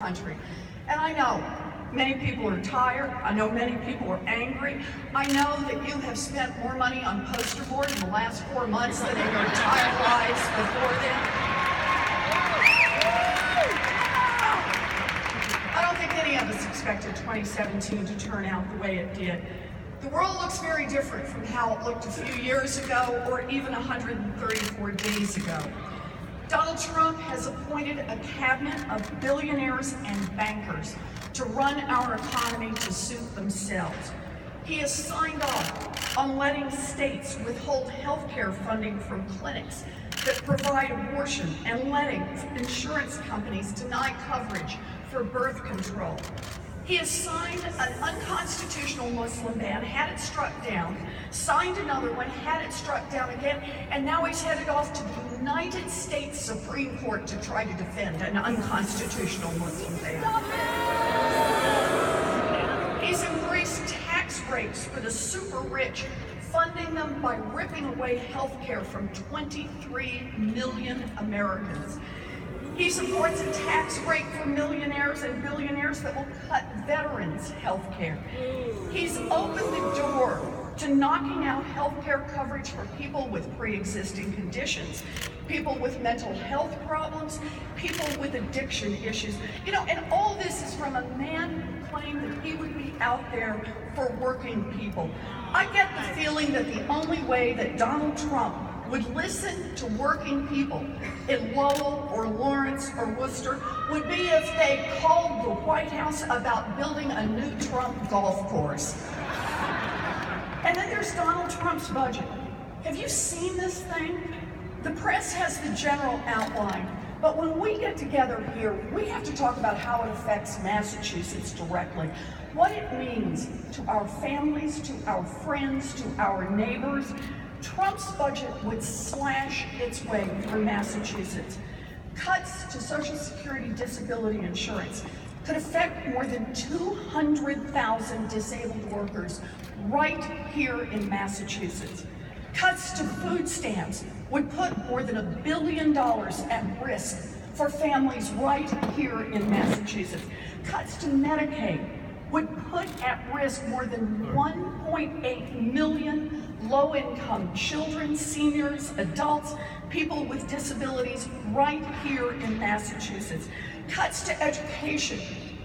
country. And I know many people are tired. I know many people are angry. I know that you have spent more money on poster board in the last 4 months than in your entire lives before then. I don't think any of us expected 2017 to turn out the way it did. The world looks very different from how it looked a few years ago or even 134 days ago. Donald Trump has appointed a cabinet of billionaires and bankers to run our economy to suit themselves. He has signed off on letting states withhold health care funding from clinics that provide abortion and letting insurance companies deny coverage for birth control. He has signed an unconstitutional Muslim ban, had it struck down, signed another one, had it struck down again, and now he's headed off to the United States Supreme Court to try to defend an unconstitutional Muslim ban. He's embraced tax breaks for the super rich, funding them by ripping away health care from 23 million Americans. He supports a tax break for millionaires and billionaires that will cut veterans' health care. He's opened the door to knocking out health care coverage for people with pre-existing conditions, people with mental health problems, people with addiction issues. You know, and all this is from a man who claimed that he would be out there for working people. I get the feeling that the only way that Donald Trump would listen to working people in Lowell or Lawrence or Worcester would be if they called the White House about building a new Trump golf course. And then there's Donald Trump's budget. Have you seen this thing? The press has the general outline, but when we get together here, we have to talk about how it affects Massachusetts directly, what it means to our families, to our friends, to our neighbors. Trump's budget would slash its way through Massachusetts. Cuts to Social Security disability insurance could affect more than 200,000 disabled workers right here in Massachusetts. Cuts to food stamps would put more than $1 billion at risk for families right here in Massachusetts. Cuts to Medicaid would put at risk more than 1.8 million low-income children, seniors, adults, people with disabilities right here in Massachusetts. Cuts to education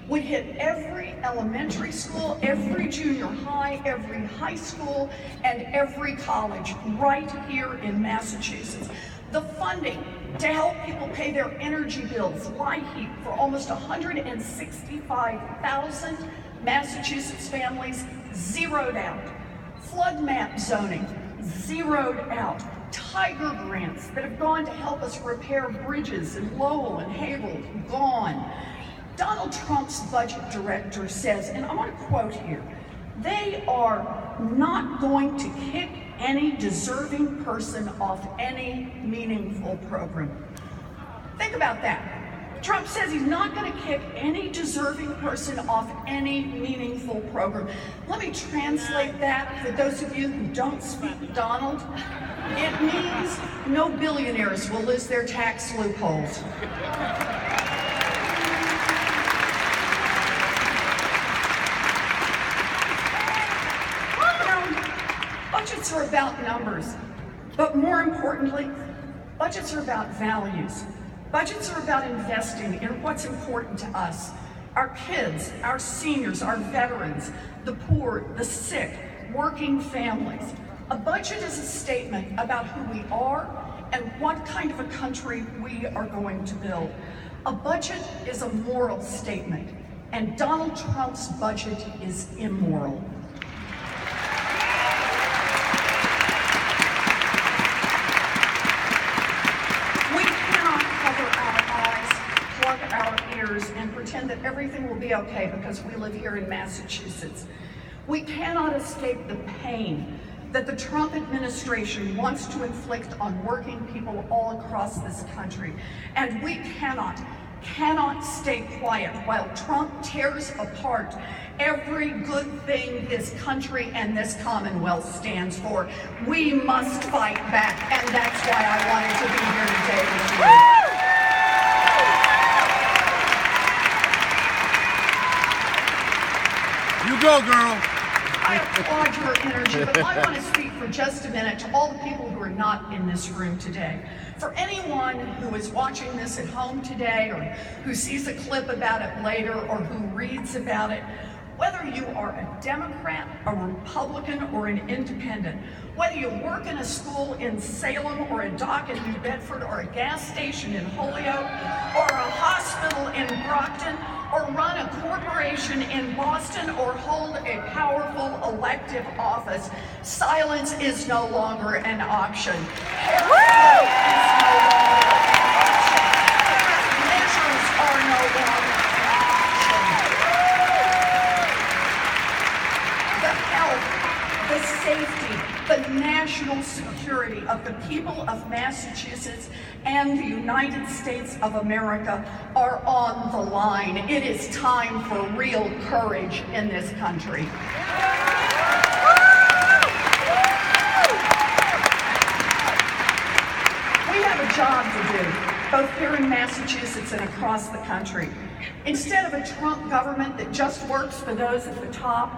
would hit every elementary school, every junior high, every high school, and every college right here in Massachusetts. The funding to help people pay their energy bills, LIHEAP, for almost 165,000 Massachusetts families, zeroed out. Flood map zoning, zeroed out. Tiger grants that have gone to help us repair bridges in Lowell and Haverhill, gone. Donald Trump's budget director says, and I want to quote here, they are not going to kick any deserving person off any meaningful program. Think about that. Trump says he's not going to kick any deserving person off any meaningful program. Let me translate that for those of you who don't speak Donald. It means no billionaires will lose their tax loopholes. Budgets are about numbers, but more importantly, budgets are about values. Budgets are about investing in what's important to us, our kids, our seniors, our veterans, the poor, the sick, working families. A budget is a statement about who we are and what kind of a country we are going to build. A budget is a moral statement, and Donald Trump's budget is immoral. And pretend that everything will be okay because we live here in Massachusetts. We cannot escape the pain that the Trump administration wants to inflict on working people all across this country. And we cannot stay quiet while Trump tears apart every good thing this country and this Commonwealth stands for. We must fight back, and that's why I wanted to be here today with you. go, girl. I applaud your energy, but I want to speak for just a minute to all the people who are not in this room today. For anyone who is watching this at home today, or who sees a clip about it later, or who reads about it, whether you are a Democrat, a Republican, or an independent, whether you work in a school in Salem, or a dock in New Bedford, or a gas station in Holyoke, or a hospital in Brockton, or run a corporation in Boston, or hold a powerful elective office, silence is no longer an option. Hair flow is no longer an option. Measures are no longer an option. The health, the safety, the national security of the people of Massachusetts and the United States of America are on the line. It is time for real courage in this country. We have a job to do, both here in Massachusetts and across the country. Instead of a Trump government that just works for those at the top,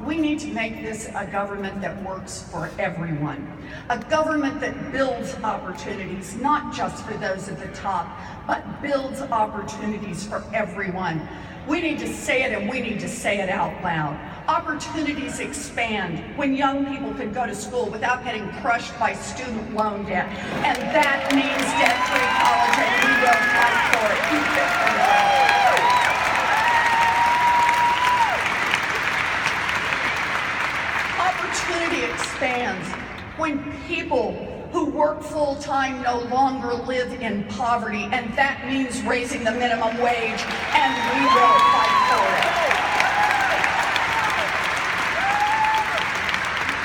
we need to make this a government that works for everyone. A government that builds opportunities, not just for those at the top, but builds opportunities for everyone. We need to say it, and we need to say it out loud. Opportunities expand when young people can go to school without getting crushed by student loan debt. And that means debt-free college, and we will fight for it. You fit for it. Opportunity expands when people who work full-time no longer live in poverty, and that means raising the minimum wage, and we will fight for it.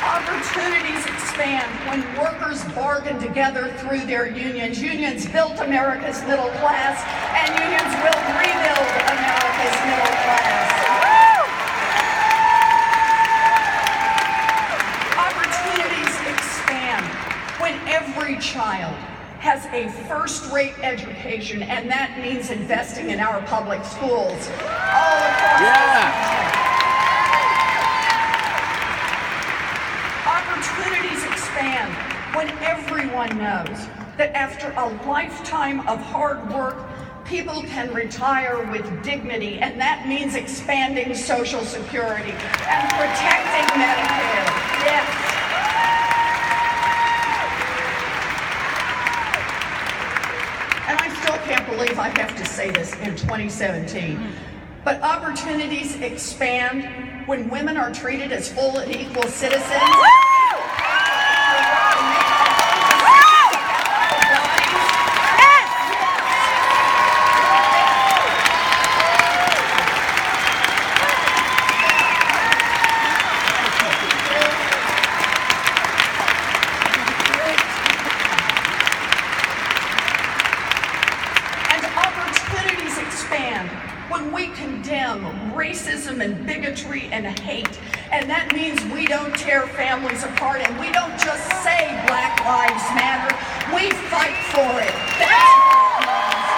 Opportunities expand when workers bargain together through their unions. Unions built America's middle class, and unions will rebuild America's middle class. When every child has a first-rate education, and that means investing in our public schools all across the country. Opportunities expand when everyone knows that after a lifetime of hard work, people can retire with dignity, and that means expanding Social Security and protecting Medicare. Yes. I can't believe I have to say this in 2017, but opportunities expand when women are treated as full and equal citizens. When we condemn racism and bigotry and hate, and that means we don't tear families apart, and we don't just say Black Lives Matter, we fight for it. That's what it means.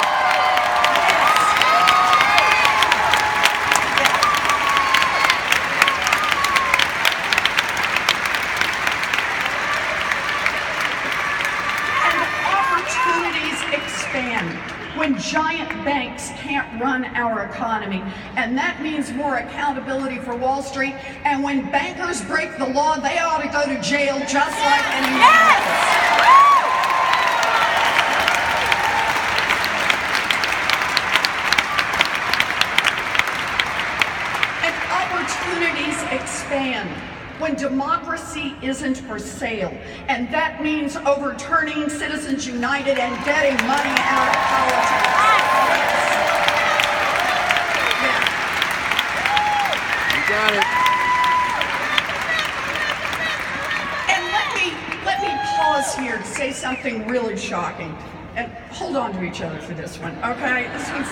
And opportunities expand when giant banks can't run our economy, and that means more accountability for Wall Street, and when bankers break the law, they ought to go to jail just like anyone else. And opportunities expand when democracy isn't for sale, and that means overturning Citizens United and getting money out of politics. You got it. And let me pause here to say something really shocking, and hold on to each other for this one, okay? This one's,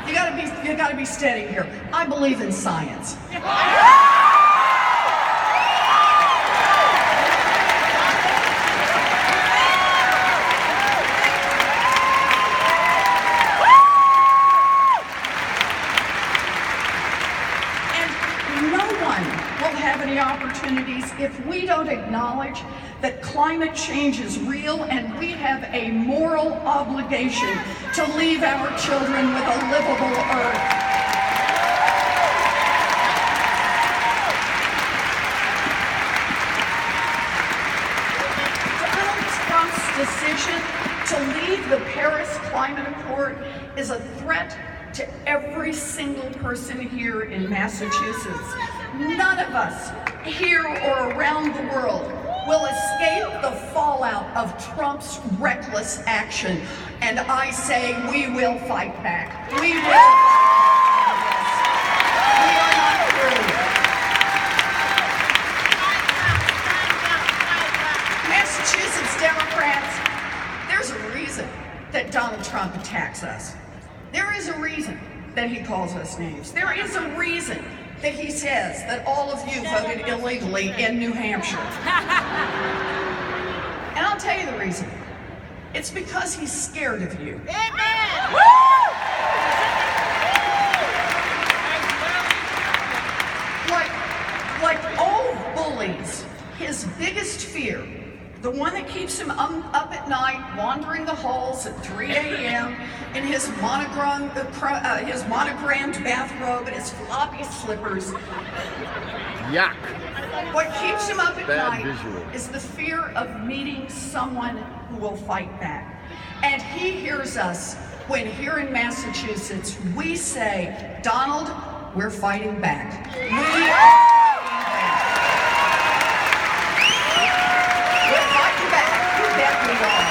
you gotta be steady here. I believe in science. will have any opportunities if we don't acknowledge that climate change is real and we have a moral obligation to leave our children with a livable earth. Decision to leave the Paris Climate Accord is a threat to every single person here in Massachusetts. None of us here or around the world will escape the fallout of Trump's reckless action. And I say we will fight back. We will fight back. We are not through. Massachusetts Democrats, there's a reason that Donald Trump attacks us. There is a reason that he calls us names. There is a reason that he says that all of you voted illegally in New Hampshire. And I'll tell you the reason. It's because he's scared of you. Amen. Like all bullies, his biggest fear, the one that keeps him up at night, wandering the halls at 3 a.m. in his monogrammed bathrobe and his floppy slippers. Yuck. What keeps him up at Bad night visual. is the fear of meeting someone who will fight back. And he hears us when here in Massachusetts we say, Donald, we're fighting back. We are fighting back. We're fighting back. You bet we are.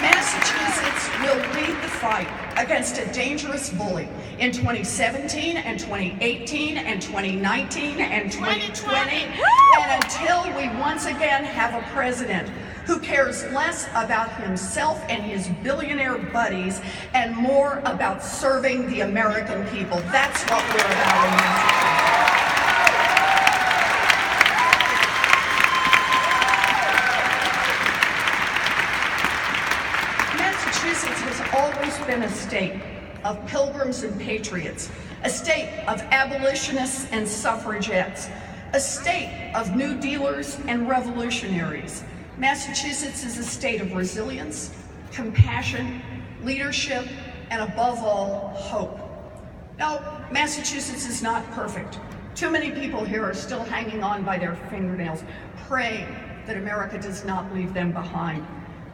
Massachusetts will lead the fight against a dangerous bully in 2017 and 2018 and 2019 and 2020, and until we once again have a president who cares less about himself and his billionaire buddies and more about serving the American people. That's what we're about in Massachusetts. Massachusetts has always been a state of pilgrims and patriots, a state of abolitionists and suffragettes, a state of New Dealers and revolutionaries. Massachusetts is a state of resilience, compassion, leadership, and above all, hope. Now, Massachusetts is not perfect. Too many people here are still hanging on by their fingernails, praying that America does not leave them behind.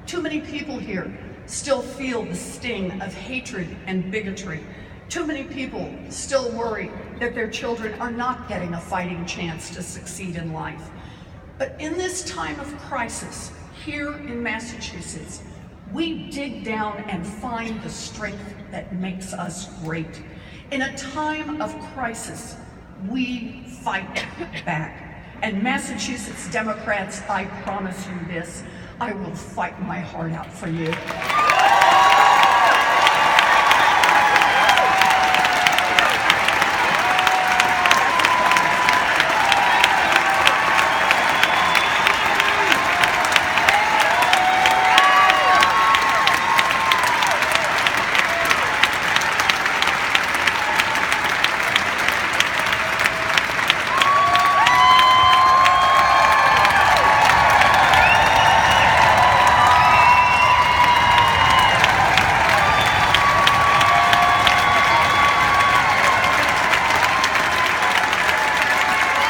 Too many people here still feel the sting of hatred and bigotry. Too many people still worry that their children are not getting a fighting chance to succeed in life. But in this time of crisis, here in Massachusetts, we dig down and find the strength that makes us great. In a time of crisis, we fight back. And Massachusetts Democrats, I promise you this, I will fight my heart out for you.